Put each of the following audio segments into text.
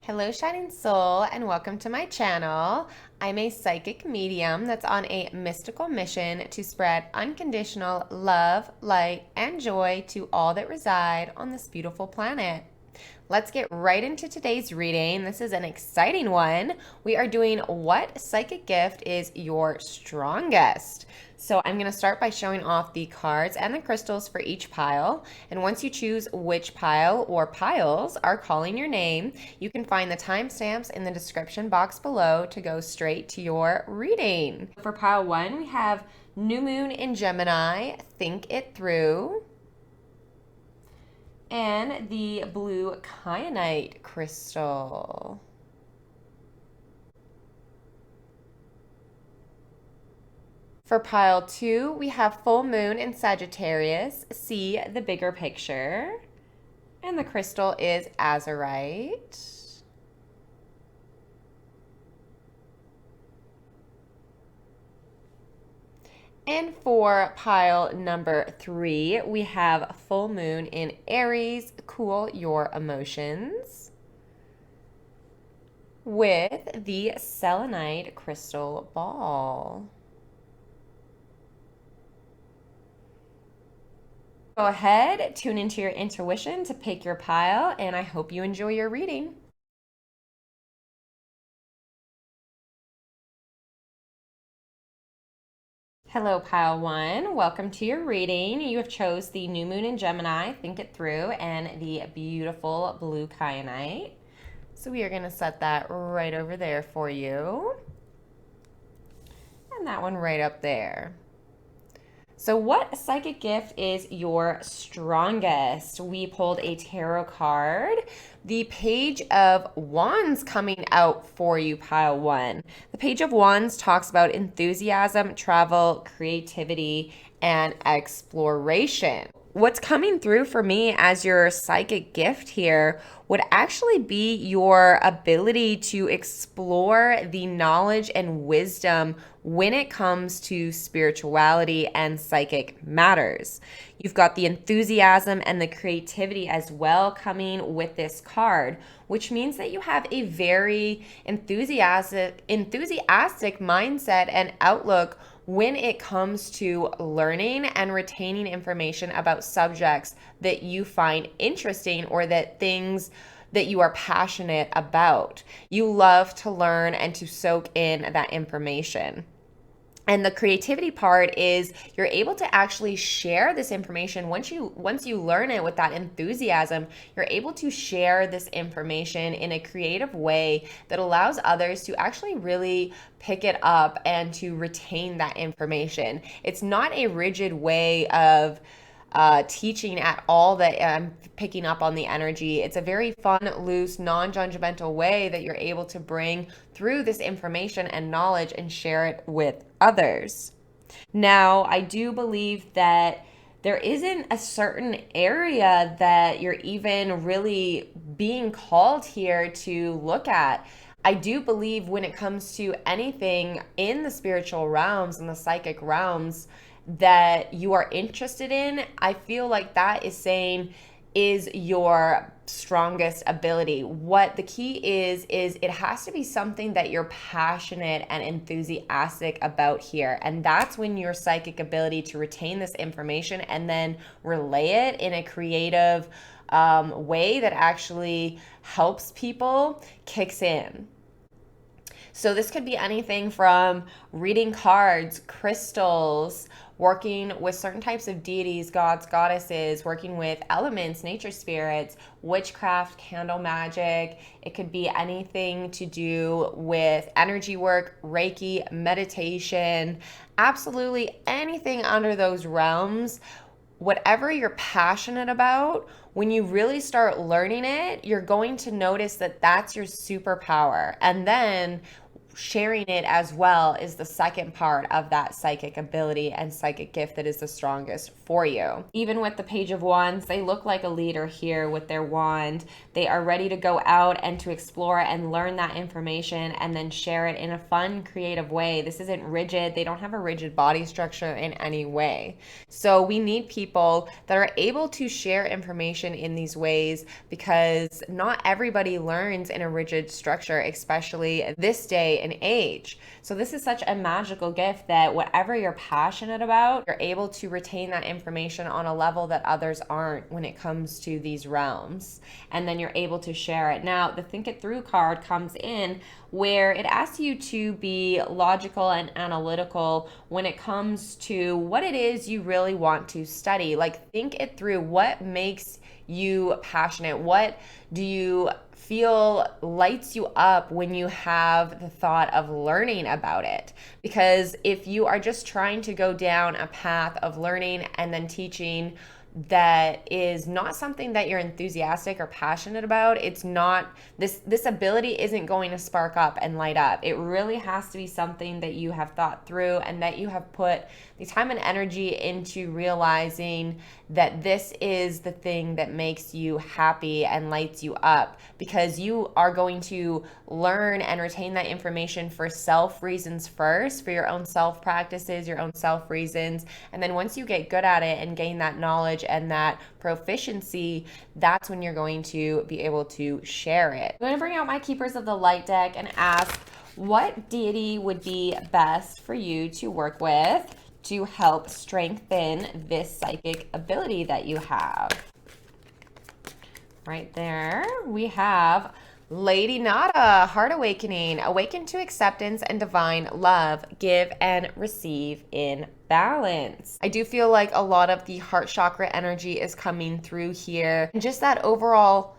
Hello, Shining Soul, and welcome to my channel. I'm a psychic medium that's on a mystical mission to spread unconditional love, light, and joy to all that reside on this beautiful planet. Let's get right into today's reading. This is an exciting one. We are doing what psychic gift is your strongest. So I'm going to start by showing off the cards and the crystals for each pile. And once you choose which pile or piles are calling your name, you can find the timestamps in the description box below to go straight to your reading. For pile 1, we have New Moon in Gemini, Think It Through, and the blue Kyanite crystal. For pile 2, we have Full Moon in Sagittarius, See the Bigger Picture, and the crystal is Azurite. And for pile number 3, we have Full Moon in Aries, Cool Your Emotions, with the Selenite crystal ball. Go ahead, tune into your intuition to pick your pile, and I hope you enjoy your reading. Hello, pile 1. Welcome to your reading. You have chose the New Moon in Gemini, Think It Through, and the beautiful blue Kyanite. So we are going to set that right over there for you. And that one right up there. So what psychic gift is your strongest? We pulled a tarot card. The Page of Wands coming out for you, pile 1. The Page of Wands talks about enthusiasm, travel, creativity, and exploration. What's coming through for me as your psychic gift here would actually be your ability to explore the knowledge and wisdom when it comes to spirituality and psychic matters. You've got the enthusiasm and the creativity as well coming with this card, which means that you have a very enthusiastic mindset and outlook when it comes to learning and retaining information about subjects that you find interesting or that things that you are passionate about. You love to learn and to soak in that information. And the creativity part is you're able to actually share this information. Once you learn it with that enthusiasm, you're able to share this information in a creative way that allows others to actually really pick it up and to retain that information. It's not a rigid way of teaching at all that I'm picking up on the energy. It's a very fun, loose, non-judgmental way that you're able to bring through this information and knowledge and share it with others. Now, I do believe that there isn't a certain area that you're even really being called here to look at. I do believe when it comes to anything in the spiritual realms and the psychic realms that you are interested in, I feel like that is saying is your strongest ability. What the key is it has to be something that you're passionate and enthusiastic about here. And that's when your psychic ability to retain this information and then relay it in a creative way that actually helps people kicks in. So this could be anything from reading cards, crystals, working with certain types of deities, gods, goddesses, working with elements, nature spirits, witchcraft, candle magic. It could be anything to do with energy work, Reiki, meditation, absolutely anything under those realms. Whatever you're passionate about, when you really start learning it, you're going to notice that that's your superpower. And then sharing it as well is the second part of that psychic ability and psychic gift that is the strongest for you. Even with the Page of Wands, they look like a leader here with their wand. They are ready to go out and to explore and learn that information and then share it in a fun, creative way. This isn't rigid. They don't have a rigid body structure in any way. So we need people that are able to share information in these ways, because not everybody learns in a rigid structure, especially this day and age. So this is such a magical gift that whatever you're passionate about, you're able to retain that information on a level that others aren't when it comes to these realms. And then you're able to share it. Now, the Think It Through card comes in where it asks you to be logical and analytical when it comes to what it is you really want to study. Like, think it through. What makes you passionate? What do you feel lights you up when you have the thought of learning about it? Because if you are just trying to go down a path of learning and then teaching that is not something that you're enthusiastic or passionate about, it's not, this ability isn't going to spark up and light up. It really has to be something that you have thought through and that you have put the time and energy into realizing that this is the thing that makes you happy and lights you up, because you are going to learn and retain that information for self reasons first, for your own self practices, your own self reasons. And then once you get good at it and gain that knowledge and that proficiency, that's when you're going to be able to share it. I'm going to bring out my Keepers of the Light deck and ask, what deity would be best for you to work with to help strengthen this psychic ability that you have? Right there, we have Ladynada, Heart Awakening. Awaken to acceptance and divine love. Give and receive in balance. I do feel like a lot of the heart chakra energy is coming through here. And just that overall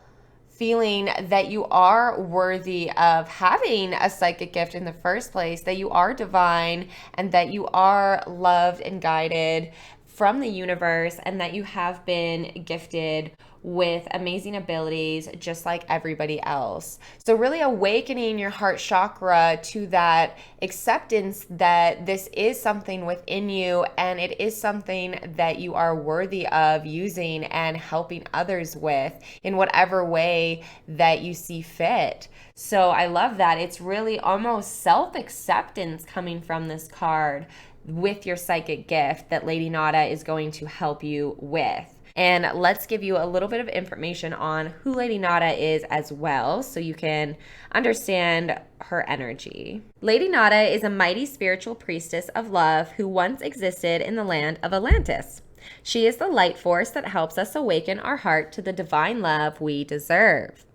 feeling that you are worthy of having a psychic gift in the first place, that you are divine and that you are loved and guided from the universe, and that you have been gifted with amazing abilities just like everybody else. So really awakening your heart chakra to that acceptance that this is something within you and it is something that you are worthy of using and helping others with in whatever way that you see fit. So I love that. It's really almost self-acceptance coming from this card with your psychic gift that Ladynada is going to help you with. And let's give you a little bit of information on who Ladynada is as well, so you can understand her energy. Ladynada is a mighty spiritual priestess of love who once existed in the land of Atlantis. She is the light force that helps us awaken our heart to the divine love we deserve.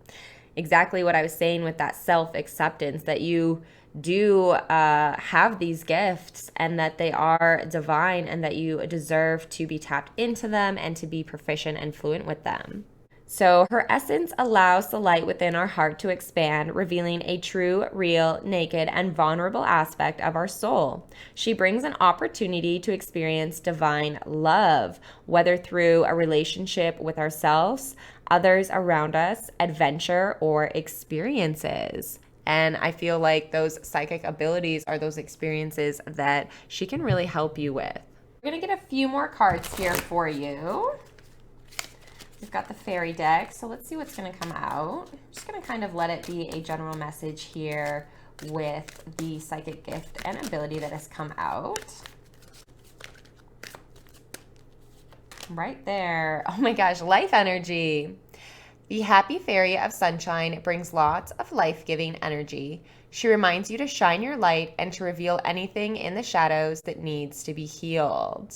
Exactly what I was saying with that self-acceptance, that you do have these gifts and that they are divine and that you deserve to be tapped into them and to be proficient and fluent with them. So her essence allows the light within our heart to expand, revealing a true, real, naked, and vulnerable aspect of our soul. She brings an opportunity to experience divine love, whether through a relationship with ourselves, others around us, adventure, or experiences. And I feel like those psychic abilities are those experiences that she can really help you with. We're going to get a few more cards here for you. We've got the fairy deck, so let's see what's going to come out. I'm just going to kind of let it be a general message here with the psychic gift and ability that has come out. Right there. Oh my gosh, life energy. The happy fairy of sunshine brings lots of life-giving energy. She reminds you to shine your light and to reveal anything in the shadows that needs to be healed.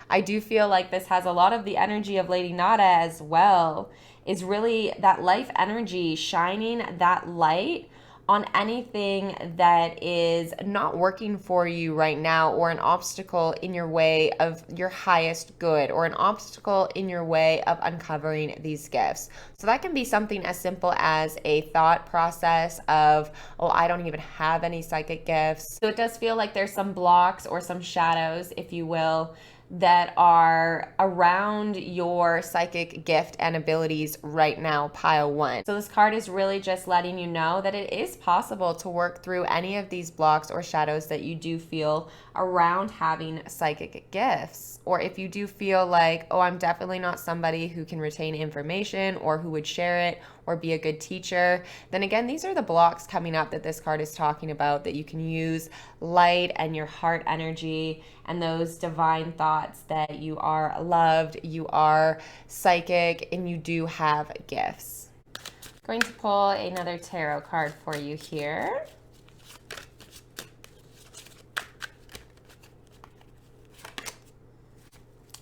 I do feel like this has a lot of the energy of Ladynada as well. Is really that life energy, shining that light on anything that is not working for you right now, or an obstacle in your way of your highest good, or an obstacle in your way of uncovering these gifts. So that can be something as simple as a thought process of, oh, I don't even have any psychic gifts. So it does feel like there's some blocks or some shadows, if you will, that are around your psychic gift and abilities right now, pile one. So this card is really just letting you know that it is possible to work through any of these blocks or shadows that you do feel around having psychic gifts. Or if you do feel like, oh, I'm definitely not somebody who can retain information or who would share it or be a good teacher, then again, these are the blocks coming up that this card is talking about, that you can use light and your heart energy and those divine thoughts that you are loved, you are psychic, and you do have gifts. Going to pull another tarot card for you here.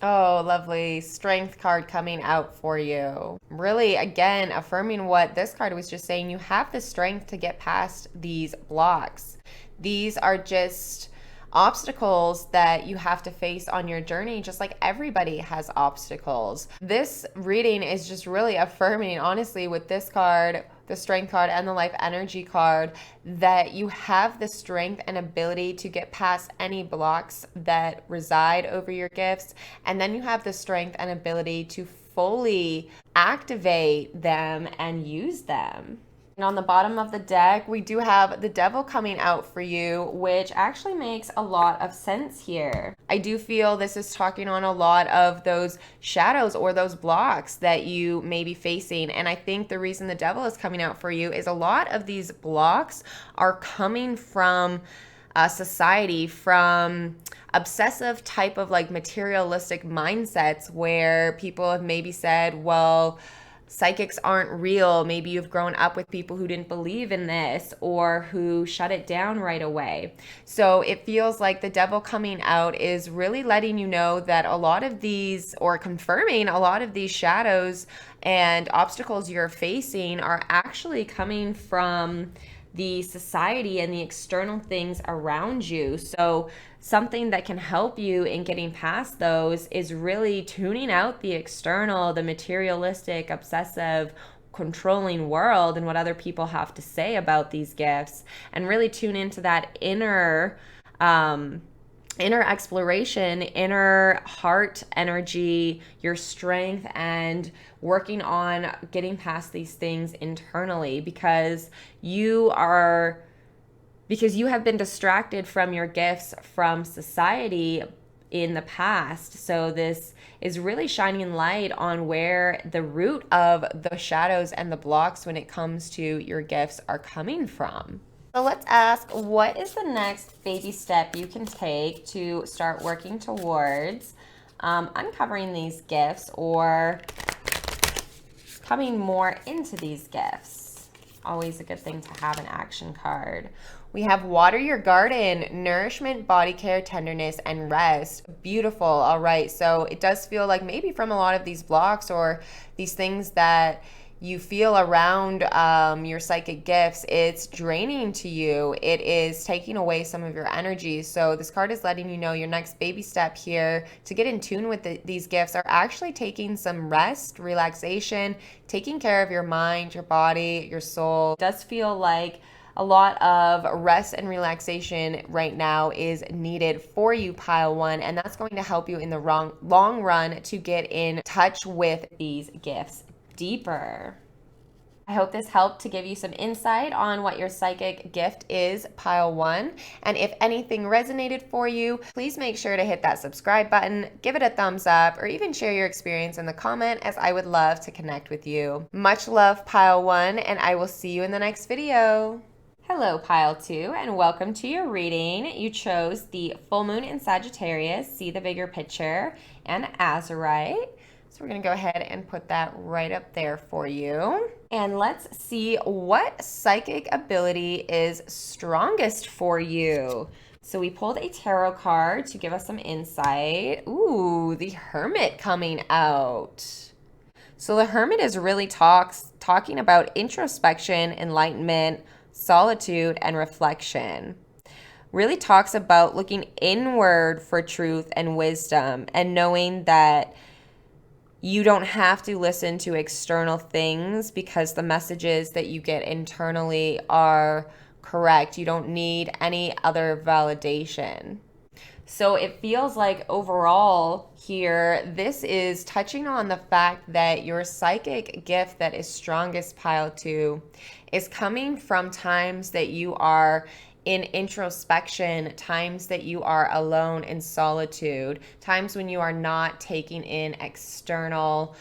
Oh, lovely. Strength card coming out for you. Really, again, affirming what this card was just saying. You have the strength to get past these blocks. These are just obstacles that you have to face on your journey, just like everybody has obstacles. This reading is just really affirming, honestly, with this card, the strength card and the life energy card, that you have the strength and ability to get past any blocks that reside over your gifts. And then you have the strength and ability to fully activate them and use them. And on the bottom of the deck, we do have the devil coming out for you, which actually makes a lot of sense here. I do feel this is talking on a lot of those shadows or those blocks that you may be facing. And I think the reason the devil is coming out for you is a lot of these blocks are coming from society, from obsessive type of like materialistic mindsets where people have maybe said, well, psychics aren't real. Maybe you've grown up with people who didn't believe in this or who shut it down right away. So it feels like the devil coming out is really letting you know that a lot of these, or confirming a lot of these shadows and obstacles you're facing are actually coming from the society and the external things around you. So something that can help you in getting past those is really tuning out the external, the materialistic, obsessive, controlling world and what other people have to say about these gifts, and really tune into that inner exploration, inner heart energy, your strength, and working on getting past these things internally, because you have been distracted from your gifts from society in the past. So this is really shining light on where the root of the shadows and the blocks when it comes to your gifts are coming from. So let's ask, what is the next baby step you can take to start working towards uncovering these gifts or coming more into these gifts? Always a good thing to have an action card. We have water your garden, nourishment, body care, tenderness, and rest. Beautiful. All right. So it does feel like maybe from a lot of these blocks or these things that you feel around your psychic gifts, it's draining to you. It is taking away some of your energy. So this card is letting you know your next baby step here to get in tune with these gifts are actually taking some rest, relaxation, taking care of your mind, your body, your soul. It does feel like a lot of rest and relaxation right now is needed for you, pile one, and that's going to help you in the long run to get in touch with these gifts deeper. I hope this helped to give you some insight on what your psychic gift is, pile one. And if anything resonated for you, please make sure to hit that subscribe button, give it a thumbs up, or even share your experience in the comment, as I would love to connect with you. Much love, pile one, and I will see you in the next video. Hello, pile two, and welcome to your reading. You chose the full moon in Sagittarius, see the bigger picture, and Azurite. So we're going to go ahead and put that right up there for you. And let's see what psychic ability is strongest for you. So we pulled a tarot card to give us some insight. Ooh, the Hermit coming out. So the Hermit is really talking about introspection, enlightenment, solitude, and reflection. Really talks about looking inward for truth and wisdom and knowing that you don't have to listen to external things because the messages that you get internally are correct. You don't need any other validation. So it feels like overall here, this is touching on the fact that your psychic gift that is strongest, pile two, is coming from times that you are in introspection, times that you are alone in solitude, times when you are not taking in external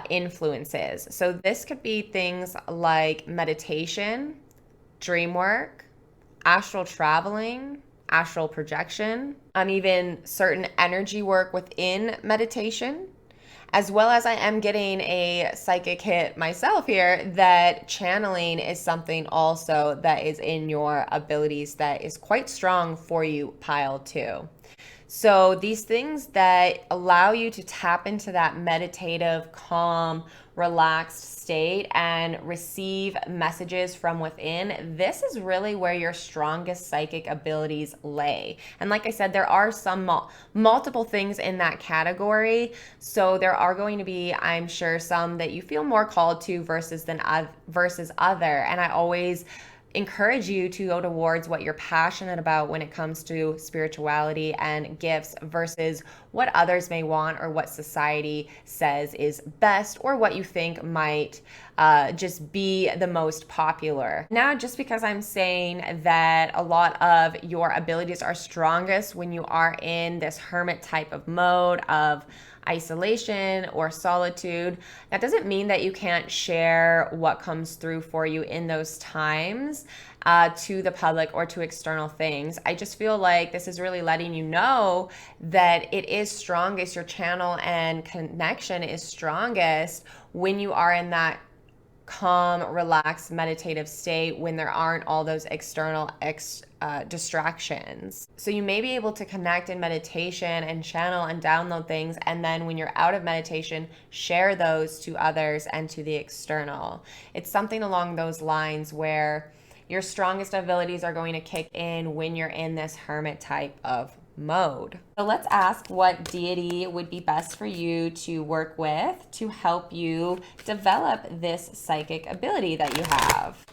influences. So this could be things like meditation, dream work, astral traveling, astral projection, even certain energy work within meditation, as well as I am getting a psychic hit myself here that channeling is something also that is in your abilities that is quite strong for you, pile two. So these things that allow you to tap into that meditative, calm, relaxed state and receive messages from within, this is really where your strongest psychic abilities lay. And like I said, there are some multiple things in that category. So there are going to be, I'm sure, some that you feel more called to versus other. And I always encourage you to go towards what you're passionate about when it comes to spirituality and gifts versus what others may want or what society says is best or what you think might just be the most popular. Now, just because I'm saying that a lot of your abilities are strongest when you are in this hermit type of mode of isolation or solitude, that doesn't mean that you can't share what comes through for you in those times to the public or to external things. I just feel like this is really letting you know that it is strongest, your channel and connection is strongest when you are in that calm, relaxed, meditative state when there aren't all those external distractions. So you may be able to connect in meditation and channel and download things, and then when you're out of meditation, share those to others and to the external. It's something along those lines where your strongest abilities are going to kick in when you're in this hermit type of mode. So let's ask what deity would be best for you to work with to help you develop this psychic ability that you have.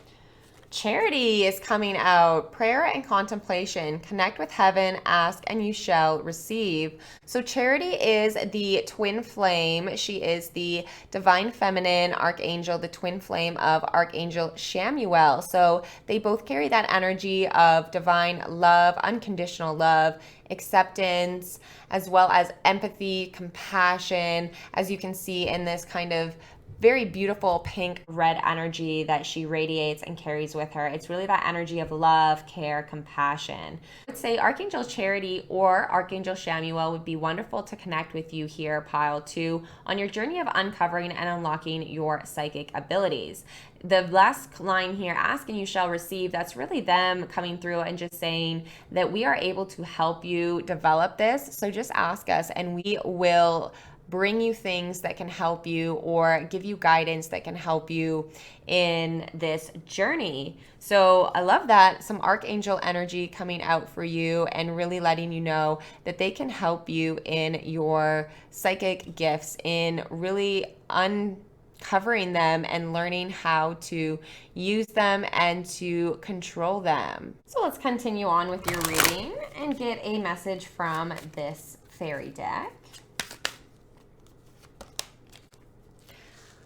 Charity is coming out. Prayer and contemplation. Connect with heaven, ask, and you shall receive. So Charity is the twin flame. She is the divine feminine archangel, the twin flame of Archangel Shamuel. So they both carry that energy of divine love, unconditional love, acceptance, as well as empathy, compassion, as you can see in this kind of very beautiful pink red energy that she radiates and carries with her. It's really that energy of love, care, compassion. I would say Archangel Charity or Archangel Shamuel would be wonderful to connect with you here, pile two, on your journey of uncovering and unlocking your psychic abilities. The last line here, ask and you shall receive, that's really them coming through and just saying that we are able to help you develop this. So just ask us and we will bring you things that can help you or give you guidance that can help you in this journey. So I love that. Some archangel energy coming out for you and really letting you know that they can help you in your psychic gifts, in really uncovering them and learning how to use them and to control them. So let's continue on with your reading and get a message from this fairy deck.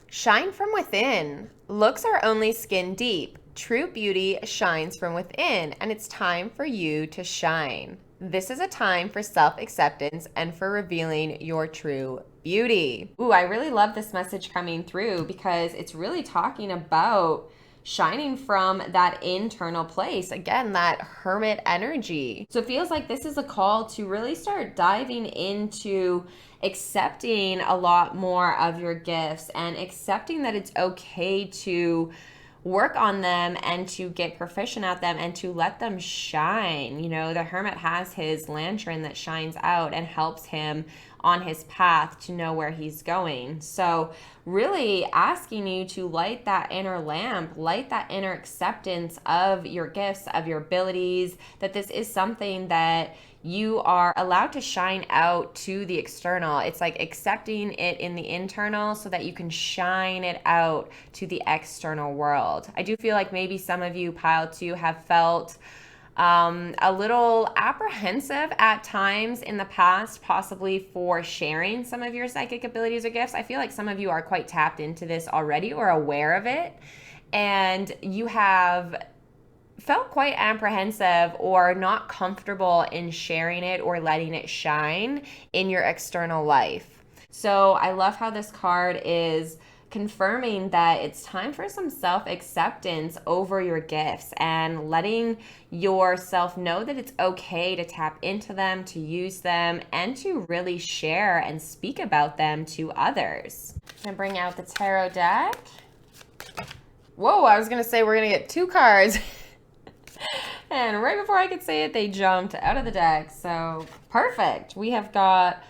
Shine from within. Looks are only skin deep. True beauty shines from within, and it's time for you to shine. This is a time for self-acceptance and for revealing your true beauty. Ooh, I really love this message coming through because it's really talking about shining from that internal place. Again, that hermit energy. So it feels like this is a call to really start diving into accepting a lot more of your gifts and accepting that it's okay to work on them and to get proficient at them and to let them shine. You know, the hermit has his lantern that shines out and helps him on his path to know where he's going. So really asking you to light that inner lamp, light that inner acceptance of your gifts, of your abilities, that this is something that you are allowed to shine out to the external. It's like accepting it in the internal so that you can shine it out to the external world. I do feel like maybe some of you, pile two, have felt a little apprehensive at times in the past, possibly for sharing some of your psychic abilities or gifts. I feel like some of you are quite tapped into this already or aware of it, and you have felt quite apprehensive or not comfortable in sharing it or letting it shine in your external life. So I love how this card is confirming that it's time for some self-acceptance over your gifts and letting yourself know that it's okay to tap into them, to use them, and to really share and speak about them to others. I'm gonna bring out the tarot deck. Whoa, I was gonna say we're gonna get 2 cards. And right before I could say it, they jumped out of the deck. So perfect. We have got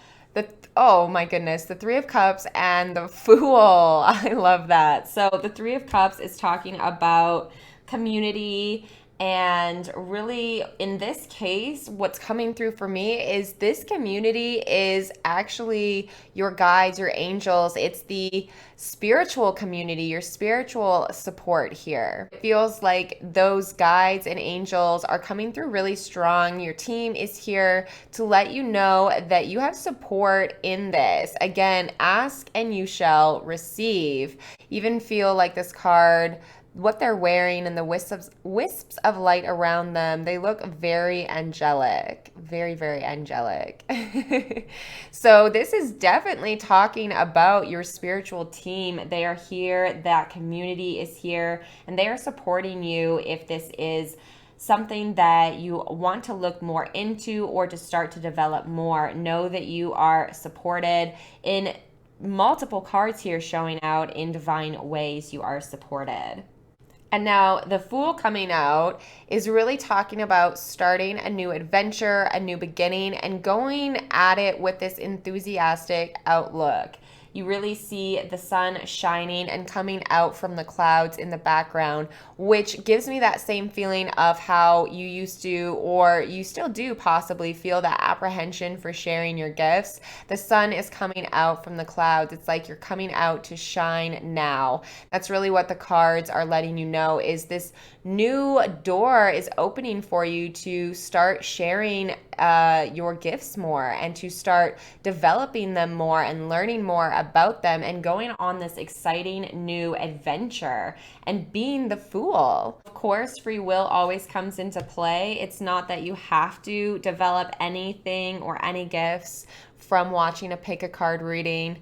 oh my goodness, the 3 of Cups and the Fool. I love that. So the 3 of Cups is talking about community, and really in this case, what's coming through for me is this community is actually your guides, your angels. It's the spiritual community, your spiritual support here. It feels like those guides and angels are coming through really strong. Your team is here to let you know that you have support in this. Again, ask and you shall receive. Even feel like this card, what they're wearing and the wisps of light around them, they look very angelic, very, very angelic. So this is definitely talking about your spiritual team. They are here, that community is here, and they are supporting you if this is something that you want to look more into or to start to develop more. Know that you are supported in multiple cards here showing out in divine ways. You are supported. And now the Fool coming out is really talking about starting a new adventure, a new beginning, and going at it with this enthusiastic outlook. You really see the sun shining and coming out from the clouds in the background, which gives me that same feeling of how you used to, or you still do possibly, feel that apprehension for sharing your gifts. The sun is coming out from the clouds. It's like you're coming out to shine now. That's really what the cards are letting you know, is this new door is opening for you to start sharing your gifts more and to start developing them more and learning more about them and going on this exciting new adventure and being the Fool. Of course, free will always comes into play. It's not that you have to develop anything or any gifts from watching a pick a card reading,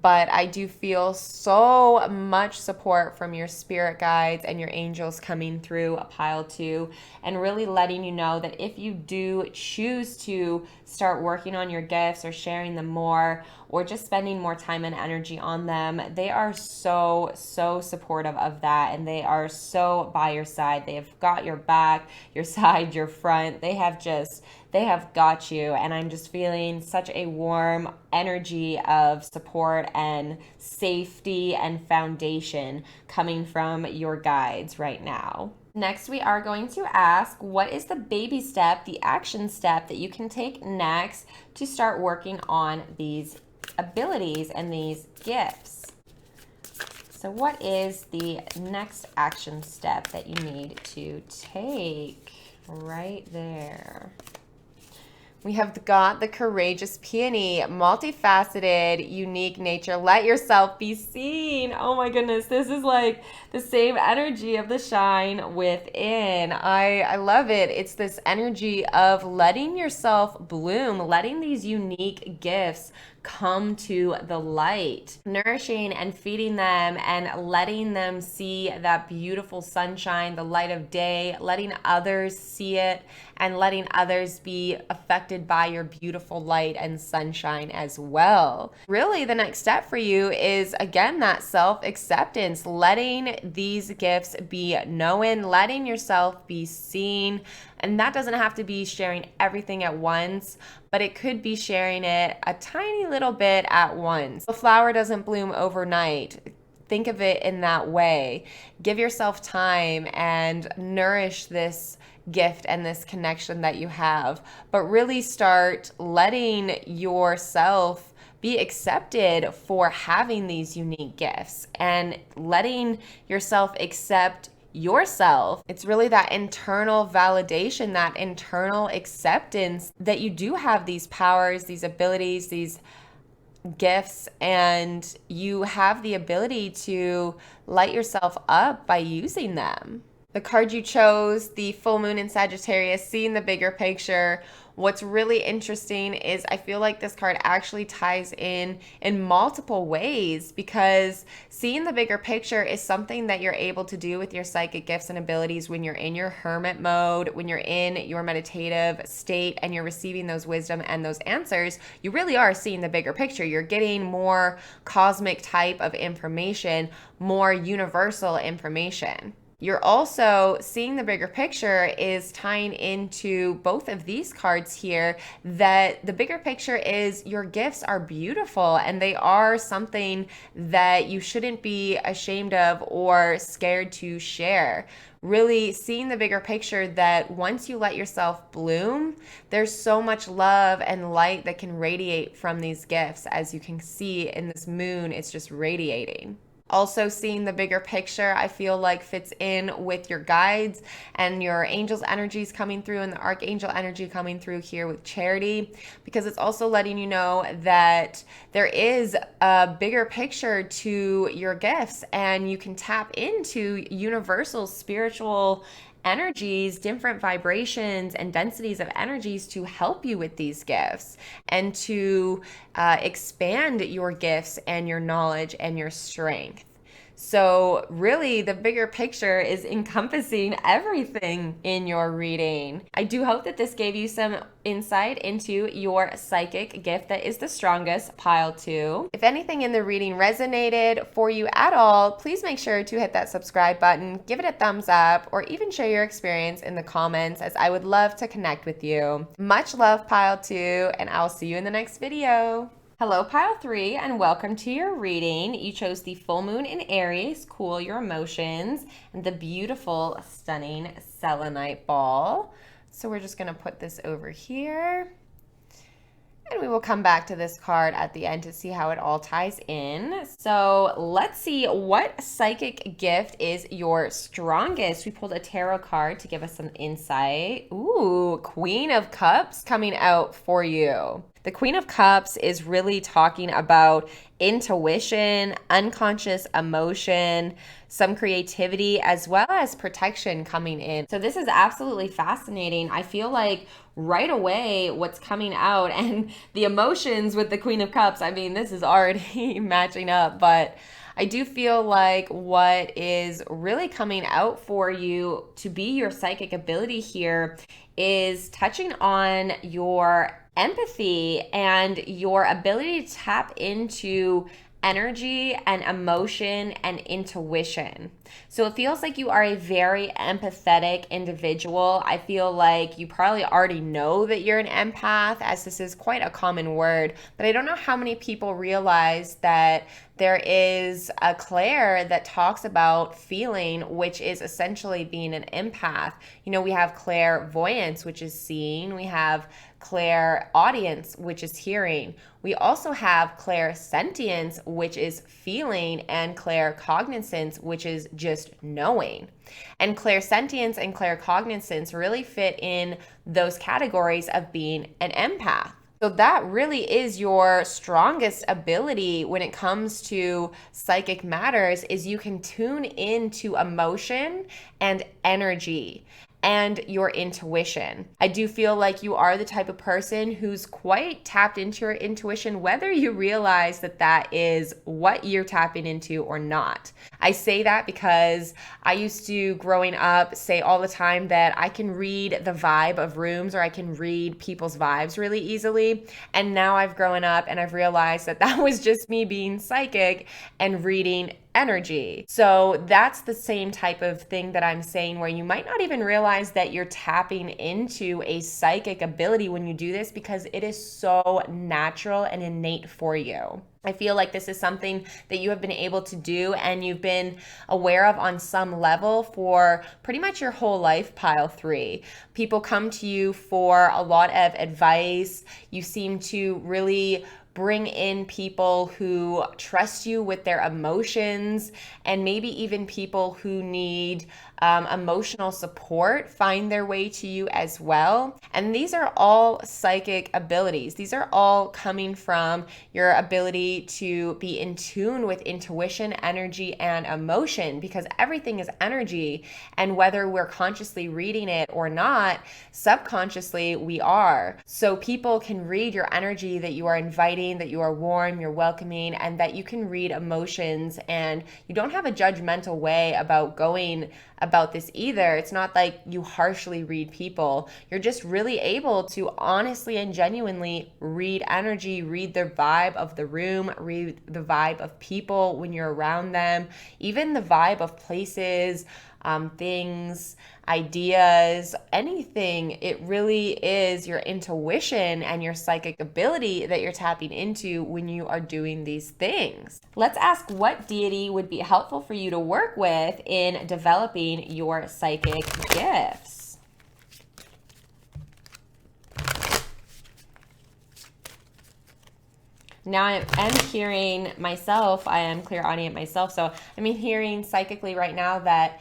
but I do feel so much support from your spirit guides and your angels coming through a pile 2 and really letting you know that if you do choose to start working on your gifts or sharing them more or just spending more time and energy on them, they are so supportive of that, and they are so by your side. They have got your back, your side, your front. They have got you, and I'm just feeling such a warm energy of support and safety and foundation coming from your guides right now. Next, we are going to ask, what is the baby step, the action step that you can take next to start working on these abilities and these gifts? So what is the next action step that you need to take? Right there. We have got the courageous peony, multifaceted, unique nature. Let yourself be seen. Oh my goodness, this is like the same energy of the shine within. I love it. It's this energy of letting yourself bloom, letting these unique gifts come to the light, nourishing and feeding them and letting them see that beautiful sunshine, the light of day, letting others see it and letting others be affected by your beautiful light and sunshine as well. Really, the next step for you is, again, that self-acceptance, letting these gifts be known, letting yourself be seen. And that doesn't have to be sharing everything at once, but it could be sharing it a tiny little bit at once. The flower doesn't bloom overnight. Think of it in that way. Give yourself time and nourish this gift and this connection that you have, but really start letting yourself be accepted for having these unique gifts and letting yourself accept yourself. It's really that internal validation, that internal acceptance that you do have these powers, these abilities, these gifts, and you have the ability to light yourself up by using them. The card you chose, the full moon in Sagittarius, seeing the bigger picture. What's really interesting is I feel like this card actually ties in multiple ways, because seeing the bigger picture is something that you're able to do with your psychic gifts and abilities when you're in your hermit mode, when you're in your meditative state and you're receiving those wisdom and those answers. You really are seeing the bigger picture. You're getting more cosmic type of information, more universal information. You're also seeing the bigger picture is tying into both of these cards here, that the bigger picture is your gifts are beautiful and they are something that you shouldn't be ashamed of or scared to share. Really seeing the bigger picture that once you let yourself bloom, there's so much love and light that can radiate from these gifts. As you can see in this moon, it's just radiating. Also seeing the bigger picture, I feel like fits in with your guides and your angels energies coming through and the archangel energy coming through here with Charity, because it's also letting you know that there is a bigger picture to your gifts and you can tap into universal spiritual energies, different vibrations and densities of energies to help you with these gifts and to expand your gifts and your knowledge and your strength. So really the bigger picture is encompassing everything in your reading. I do hope that this gave you some insight into your psychic gift that is the strongest, pile 2. If anything in the reading resonated for you at all, please make sure to hit that subscribe button, give it a thumbs up, or even share your experience in the comments, as I would love to connect with you. Much love, pile 2, and I'll see you in the next video. Hello, pile 3, and welcome to your reading. You chose the full moon in Aries, cool your emotions, and the beautiful, stunning selenite ball. So we're just going to put this over here. And we will come back to this card at the end to see how it all ties in. So let's see what psychic gift is your strongest. We pulled a tarot card to give us some insight. Ooh, Queen of Cups coming out for you. The Queen of Cups is really talking about intuition, unconscious emotion, some creativity, as well as protection coming in. So this is absolutely fascinating. I feel like right away what's coming out and the emotions with the Queen of Cups, I mean, this is already matching up, but I do feel like what is really coming out for you to be your psychic ability here is touching on your empathy and your ability to tap into energy and emotion and intuition. So it feels like you are a very empathetic individual. I feel like you probably already know that you're an empath, as this is quite a common word, but I don't know how many people realize that there is a clair that talks about feeling, which is essentially being an empath. You know, we have clairvoyance, which is seeing. We have clairaudience, which is hearing. We also have clairsentience, which is feeling, and claircognizance, which is just knowing. And clairsentience and claircognizance really fit in those categories of being an empath. So that really is your strongest ability when it comes to psychic matters, is you can tune into emotion and energy and your intuition. I do feel like you are the type of person who's quite tapped into your intuition, whether you realize that that is what you're tapping into or not. I say that because I used to, growing up, say all the time that I can read the vibe of rooms, or I can read people's vibes really easily. And now I've grown up and I've realized that that was just me being psychic and reading energy. So that's the same type of thing that I'm saying, where you might not even realize that you're tapping into a psychic ability when you do this, because it is so natural and innate for you. I feel like this is something that you have been able to do and you've been aware of on some level for pretty much your whole life, pile 3. People come to you for a lot of advice. You seem to really bring in people who trust you with their emotions, and maybe even people who need emotional support find their way to you as well. And these are all psychic abilities. These are all coming from your ability to be in tune with intuition, energy, and emotion, because everything is energy. And whether we're consciously reading it or not, subconsciously we are. So people can read your energy, that you are inviting, that you are warm, you're welcoming, and that you can read emotions, and you don't have a judgmental way about going about this either. It's not like you harshly read people. You're just really able to honestly and genuinely read energy, read the vibe of the room, read the vibe of people when you're around them, even the vibe of places, things, ideas, anything. It really is your intuition and your psychic ability that you're tapping into when you are doing these things. Let's ask what deity would be helpful for you to work with in developing your psychic gifts. Now I am hearing myself, I am clairaudient myself, so I'm hearing psychically right now that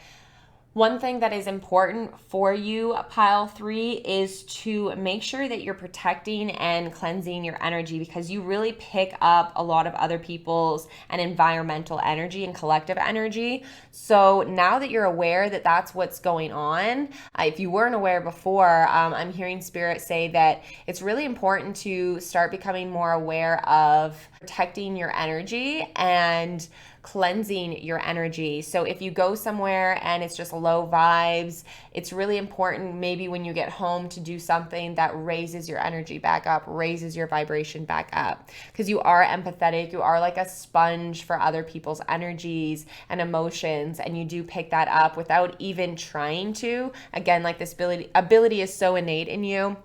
one thing that is important for you, pile 3, is to make sure that you're protecting and cleansing your energy, because you really pick up a lot of other people's and environmental energy and collective energy. So now that you're aware that that's what's going on, if you weren't aware before, I'm hearing Spirit say that it's really important to start becoming more aware of protecting your energy and cleansing your energy. So if you go somewhere and it's just low vibes, it's really important maybe when you get home to do something that raises your energy back up, raises your vibration back up, because you are empathetic, you are like a sponge for other people's energies and emotions, and you do pick that up without even trying to. Again, like this ability is so innate in you.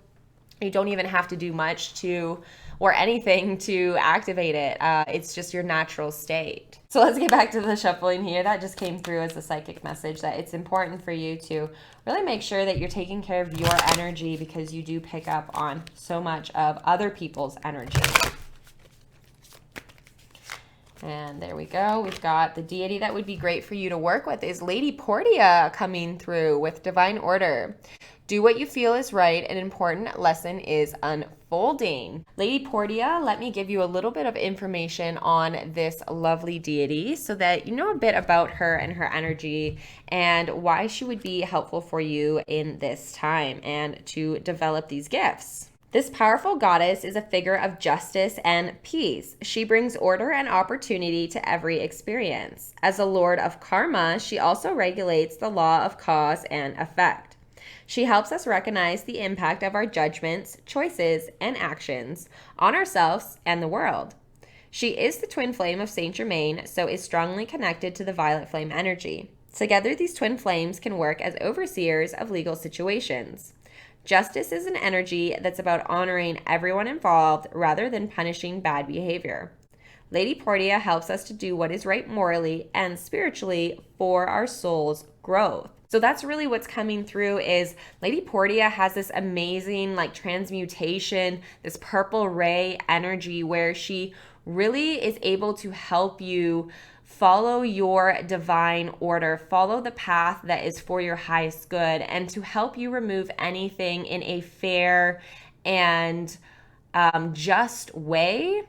You don't even have to do much to or anything to activate it. It's just your natural state. So let's get back to the shuffling here. That just came through as a psychic message that it's important for you to really make sure that you're taking care of your energy, because you do pick up on so much of other people's energy. And there we go. We've got the deity that would be great for you to work with is Lady Portia coming through with Divine Order. Do what you feel is right. An important lesson is unfolding. Lady Portia, let me give you a little bit of information on this lovely deity so that you know a bit about her and her energy and why she would be helpful for you in this time and to develop these gifts. This powerful goddess is a figure of justice and peace. She brings order and opportunity to every experience. As a lord of karma, she also regulates the law of cause and effect. She helps us recognize the impact of our judgments, choices, and actions on ourselves and the world. She is the twin flame of Saint Germain, so is strongly connected to the violet flame energy. Together, these twin flames can work as overseers of legal situations. Justice is an energy that's about honoring everyone involved rather than punishing bad behavior. Lady Portia helps us to do what is right morally and spiritually for our soul's growth. So that's really what's coming through is Lady Portia has this amazing like transmutation, this purple ray energy where she really is able to help you follow your divine order, follow the path that is for your highest good, and to help you remove anything in a fair and just way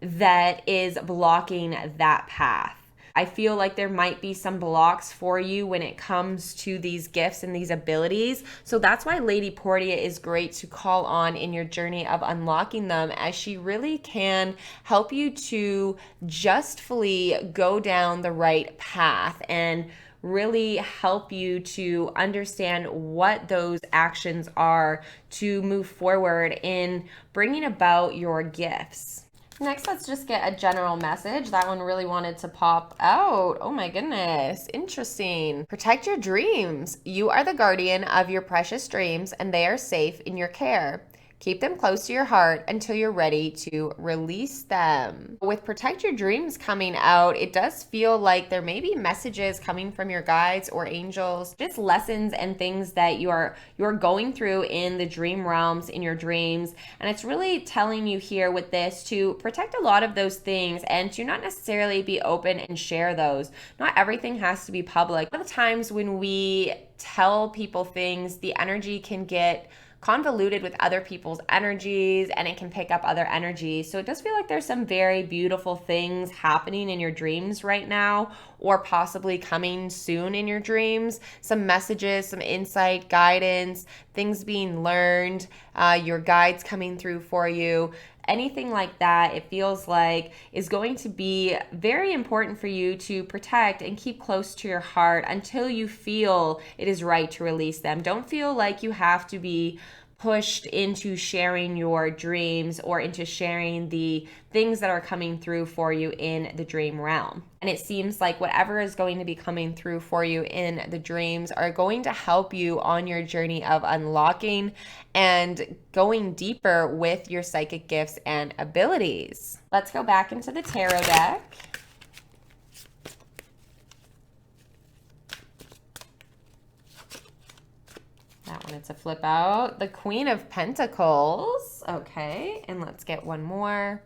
that is blocking that path. I feel like there might be some blocks for you when it comes to these gifts and these abilities. So that's why Lady Portia is great to call on in your journey of unlocking them, as she really can help you to justly go down the right path and really help you to understand what those actions are to move forward in bringing about your gifts. Next, let's just get a general message. That one really wanted to pop out. Oh my goodness. Interesting. Protect your dreams. You are the guardian of your precious dreams, and they are safe in your care. Keep them close to your heart until you're ready to release them. With Protect Your Dreams coming out, it does feel like there may be messages coming from your guides or angels, just lessons and things that you're going through in the dream realms, in your dreams. And it's really telling you here with this to protect a lot of those things and to not necessarily be open and share those. Not everything has to be public. A lot of times when we tell people things, the energy can get convoluted with other people's energies and it can pick up other energies. So it does feel like there's some very beautiful things happening in your dreams right now, or possibly coming soon in your dreams. Some messages, some insight, guidance, things being learned, your guides coming through for you. Anything like that, it feels like is going to be very important for you to protect and keep close to your heart until you feel it is right to release them. Don't feel like you have to be pushed into sharing your dreams or into sharing the things that are coming through for you in the dream realm. And it seems like whatever is going to be coming through for you in the dreams are going to help you on your journey of unlocking and going deeper with your psychic gifts and abilities. Let's go back into the tarot deck. That one, it's a flip out. The Queen of Pentacles. Okay, and let's get one more.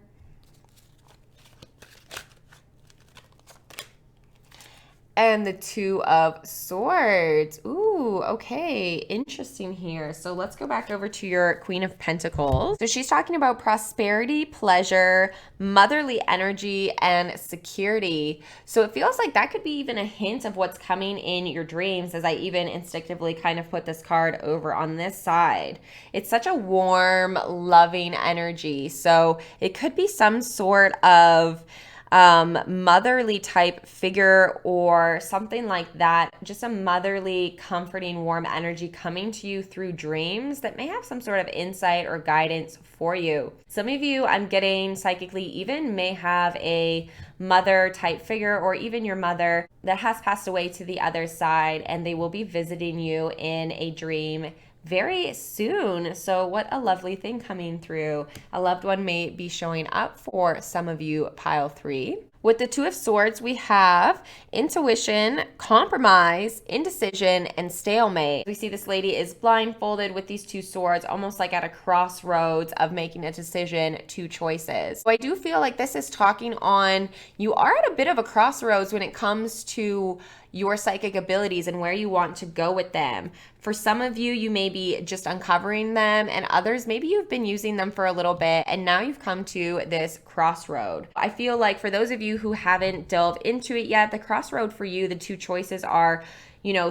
And the Two of Swords. Ooh, okay, interesting here. So let's go back over to your Queen of Pentacles. So she's talking about prosperity, pleasure, motherly energy, and security. So it feels like that could be even a hint of what's coming in your dreams, as I even instinctively kind of put this card over on this side. It's such a warm, loving energy. So it could be some sort of motherly type figure or something like that. Just a motherly, comforting, warm energy coming to you through dreams that may have some sort of insight or guidance for you. Some of you, I'm getting psychically, even may have a mother type figure, or even your mother that has passed away to the other side, and they will be visiting you in a dream very soon. So what a lovely thing coming through. A loved one may be showing up for some of you, pile 3. With the Two of Swords, we have intuition, compromise, indecision, and stalemate. We see this lady is blindfolded with these two swords, almost like at a crossroads of making a decision, two choices. So I do feel like this is talking on, you are at a bit of a crossroads when it comes to your psychic abilities and where you want to go with them. For some of you, you may be just uncovering them, and others, maybe you've been using them for a little bit and now you've come to this crossroad. I feel like for those of you who haven't delved into it yet, the crossroad for you, the two choices are,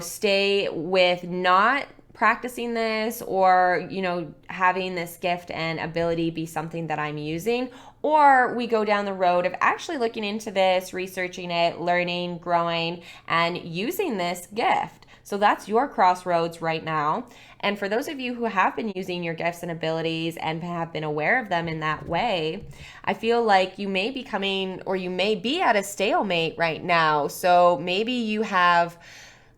stay with not practicing this, or having this gift and ability be something that I'm using, or we go down the road of actually looking into this, researching it, learning, growing, and using this gift. So that's your crossroads right now. And for those of you who have been using your gifts and abilities and have been aware of them in that way, I feel like you may be coming, or you may be at a stalemate right now. So maybe you have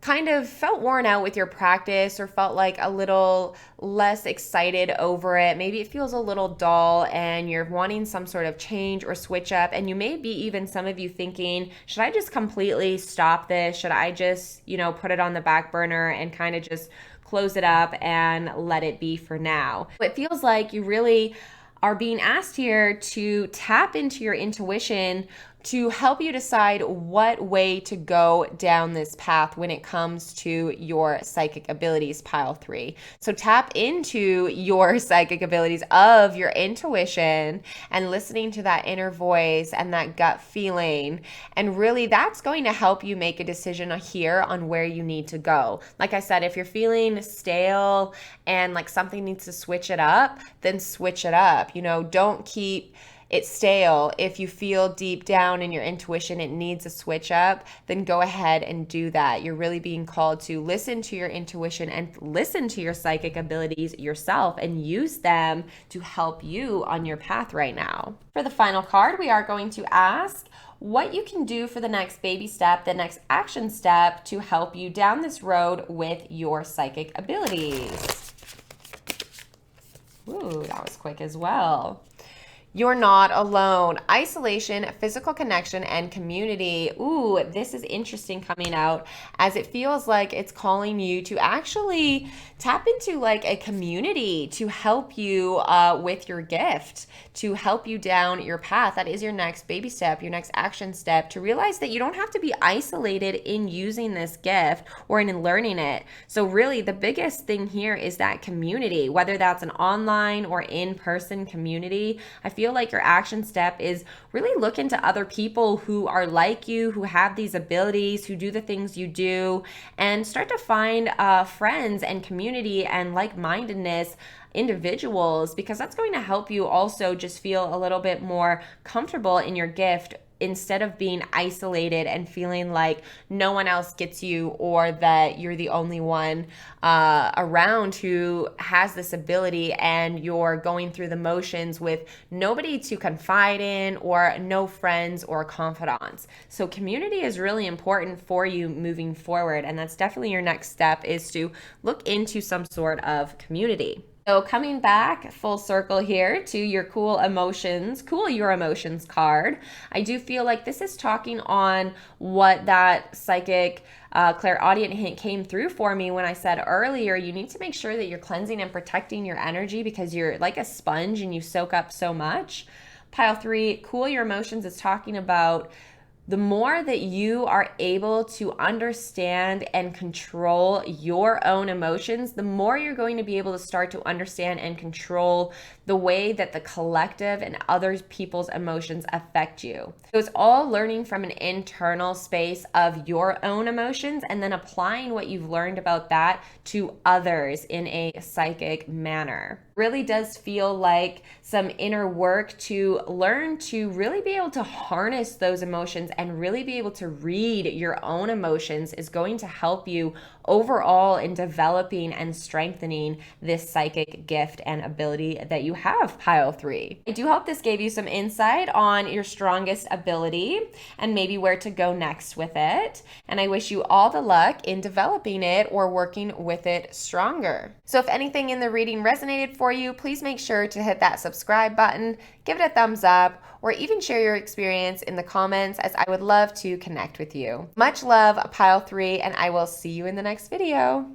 kind of felt worn out with your practice, or felt like a little less excited over it. Maybe it feels a little dull and you're wanting some sort of change or switch up. And you may be, even some of you, thinking, should I just completely stop this? Should I just, put it on the back burner and kind of just close it up and let it be for now? It feels like you really are being asked here to tap into your intuition to help you decide what way to go down this path when it comes to your psychic abilities, pile 3. So tap into your psychic abilities of your intuition and listening to that inner voice and that gut feeling. And really, that's going to help you make a decision here on where you need to go. Like I said, if you're feeling stale and like something needs to switch it up, then switch it up. Don't keep it's stale. If you feel deep down in your intuition it needs a switch up, then go ahead and do that. You're really being called to listen to your intuition and listen to your psychic abilities yourself and use them to help you on your path right now. For the final card, we are going to ask what you can do for the next baby step, the next action step to help you down this road with your psychic abilities. Ooh, that was quick as well. You're not alone. Isolation, physical connection, and community. Ooh, this is interesting coming out, as it feels like it's calling you to actually tap into like a community to help you with your gift, to help you down your path. That is your next baby step, your next action step, to realize that you don't have to be isolated in using this gift or in learning it. So really the biggest thing here is that community, whether that's an online or in-person community. I feel like your action step is really look into other people who are like you, who have these abilities, who do the things you do, and start to find friends and community and like-mindedness individuals, because that's going to help you also just feel a little bit more comfortable in your gift, instead of being isolated and feeling like no one else gets you, or that you're the only one around who has this ability, and you're going through the motions with nobody to confide in or no friends or confidants. So community is really important for you moving forward, and that's definitely your next step, is to look into some sort of community. So coming back full circle here to your cool your emotions card, I do feel like this is talking on what that psychic clairaudient hint came through for me when I said earlier, you need to make sure that you're cleansing and protecting your energy, because you're like a sponge and you soak up so much. Pile 3, cool your emotions, is talking about the more that you are able to understand and control your own emotions, the more you're going to be able to start to understand and control the way that the collective and other people's emotions affect you. So it's all learning from an internal space of your own emotions, and then applying what you've learned about that to others in a psychic manner. Really does feel like some inner work to learn to really be able to harness those emotions and really be able to read your own emotions is going to help you overall in developing and strengthening this psychic gift and ability that you have, pile 3. I do hope this gave you some insight on your strongest ability and maybe where to go next with it. And I wish you all the luck in developing it or working with it stronger. So if anything in the reading resonated for you, please make sure to hit that subscribe button, give it a thumbs up, or even share your experience in the comments, as I would love to connect with you. Much love, pile 3, and I will see you in the next video.